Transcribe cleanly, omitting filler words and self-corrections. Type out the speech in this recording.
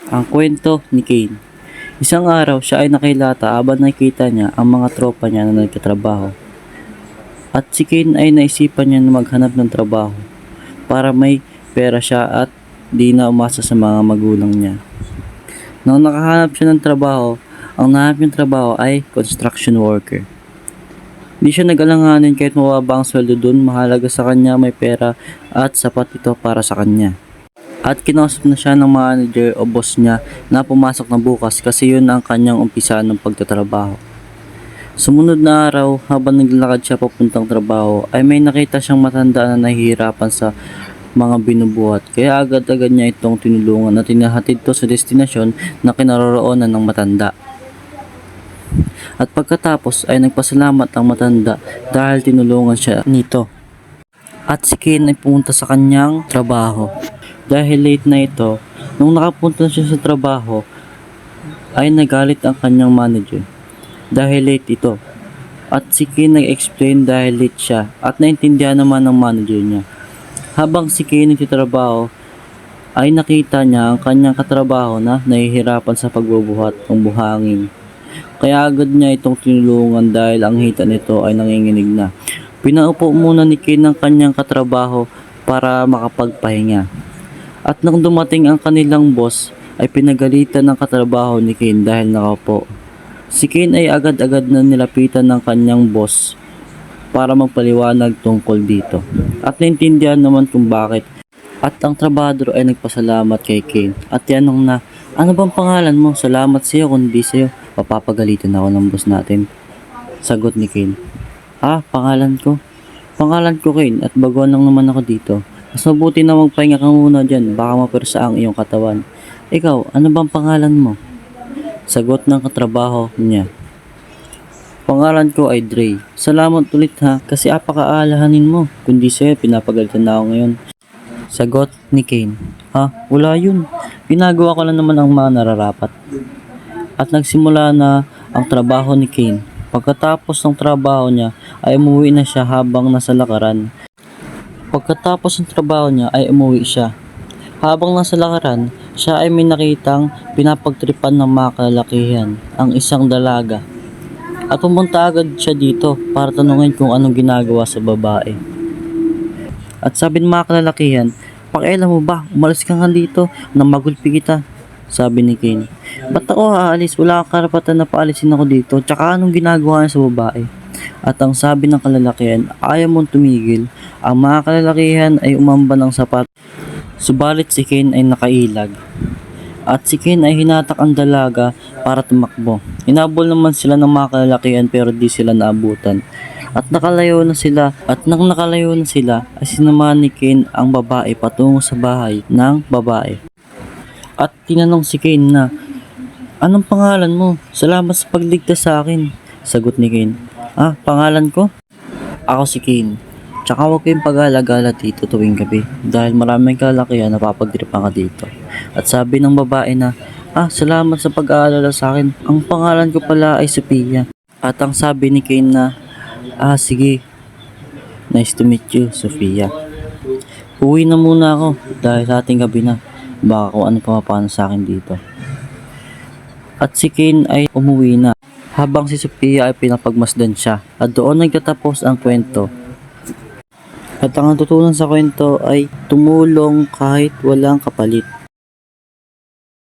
Ang kwento ni Kane. Isang araw siya ay nakilata habang nakikita niya ang mga tropa niya na nagtatrabaho. At si Kane ay naisipan niya na maghanap ng trabaho para may pera siya at di na umasa sa mga magulang niya. Nang nakahanap siya ng trabaho, ang nahanap niyang trabaho ay construction worker. Di siya nag-alanganin kahit mababa ang sweldo dun, mahalaga sa kanya may pera at sapat ito para sa kanya. At kinausap na siya ng manager o boss niya na pumasok na bukas kasi yun ang kanyang umpisa ng pagtatrabaho. Sumunod na araw, habang naglalakad siya papuntang trabaho, ay may nakita siyang matanda na nahihirapan sa mga binubuhat. Kaya agad-agad niya itong tinulungan at tinahatid to sa destinasyon na kinaroroonan ng matanda. At pagkatapos ay nagpasalamat ang matanda dahil tinulungan siya nito. At si Ken ay pumunta sa kanyang trabaho. Dahil late na ito, nung nakapunta siya sa trabaho, ay nagalit ang kanyang manager. Dahil late ito. At si Ken nag-explain dahil late siya at naintindihan naman ng manager niya. Habang si Ken nagtitrabaho, ay nakita niya ang kanyang katrabaho na nahihirapan sa pagbubuhat ng buhangin. Kaya agad niya itong tinulungan dahil ang hita nito ay nanginginig na. Pinaupo muna ni Ken ang kanyang katrabaho para makapagpahinga. At nang dumating ang kanilang boss, ay pinagalitan ng katrabaho ni Ken dahil nakaupo. Si Ken ay agad-agad na nilapitan ng kanyang boss para magpaliwanag tungkol dito. At naintindihan naman kung bakit. At ang trabahador ay nagpasalamat kay Ken at tinanong na, "Ano bang pangalan mo? Salamat sa'yo kundi sa'yo papapagalitan ako ng boss natin." Sagot ni Ken, Pangalan ko? Pangalan ko Ken at baguhan lang naman ako dito. Mas mabuti na magpahinga ka muna dyan, baka mapersa ang iyong katawan. Ikaw, ano bang pangalan mo?" Sagot ng katrabaho niya, "Pangalan ko ay Dre. Salamat ulit ha, kasi apakaalahanin mo. Kundi sa'yo, pinapagalitan na ako ngayon." Sagot ni Kane, Wala yun. Ginagawa ko lang naman ang mga nararapat." At nagsimula na ang trabaho ni Kane. Pagkatapos ng trabaho niya, ay umuwi na siya habang nasa lakaran. Pagkatapos ng trabaho niya ay umuwi siya. Habang nasa lakaran, siya ay may nakitang pinapagtripan ng mga kalalakihan, ang isang dalaga. At pumunta agad siya dito para tanungin kung anong ginagawa sa babae. At sabi ng mga kalalakihan, "Pakialam mo ba? Umalis ka nga dito nang magulpi kita." Sabi ni Ken, "Ba't ako aalis? Wala kang karapatan na paalisin ako dito. Tsaka anong ginagawa niya sa babae?" At ang sabi ng kalalakihan, "Ayaw mong tumigil." Ang mga kalalakihan ay umamban ng sapat. Subalit si Ken ay nakailag. At si Ken ay hinatak ang dalaga para tumakbo. Hinabol naman sila ng mga kalalakihan pero di sila naabutan. At nakalayo na sila. At nang nakalayo na sila, ay sinamahan ni Ken ang babae patungo sa bahay ng babae. At tinanong si Ken na, "Anong pangalan mo? Salamat sa pagligtas sa akin." Sagot ni Ken, "Pangalan ko? Ako si Ken. Tsaka huwag kayong pag-alagala dito tuwing gabi dahil maraming kalalakihan na papagtripan ka dito." At sabi ng babae na, "Salamat sa pag-aalala sa akin. Ang pangalan ko pala ay Sophia." At ang sabi ni Ken na, Sige. Nice to meet you, Sophia. Uwi na muna ako dahil sa ating gabi na. Baka kung ano pumapano sa akin dito." At si Ken ay umuwi na habang si Sophia ay pinapagmasdan siya. At doon nagtatapos ang kwento. At ang natutunan sa kwento ay tumulong kahit walang kapalit.